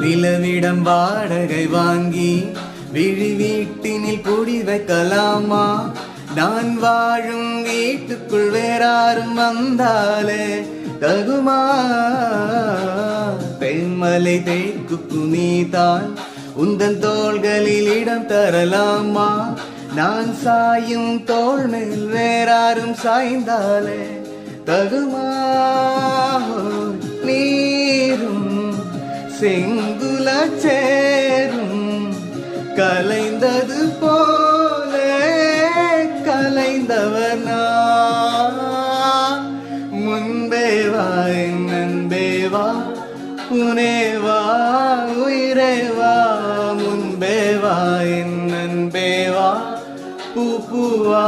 நிலவிடம் வாடகை வாங்கி விழி வீட்டினில் குடி வைக்கலாமா? நான் வாழும் வீட்டுக்குள் வேறாரும் வந்தாலே தகுமா? தென்மலை தேக்கு நீதான் உந்தன் தோள்களில் இடம் தரலாமா? நான் சாயும் தோள் மேல் வேறாரும் சாய்ந்தாலே தகுமா? நீரும் செங்குல சேரும் கலைந்தது போல கலைந்தவர் நான். முன்பே வா என் நண்பே வா, புனே வா உயிரே வா. முன்பே வா என் நண்பே வா, பூ பூவா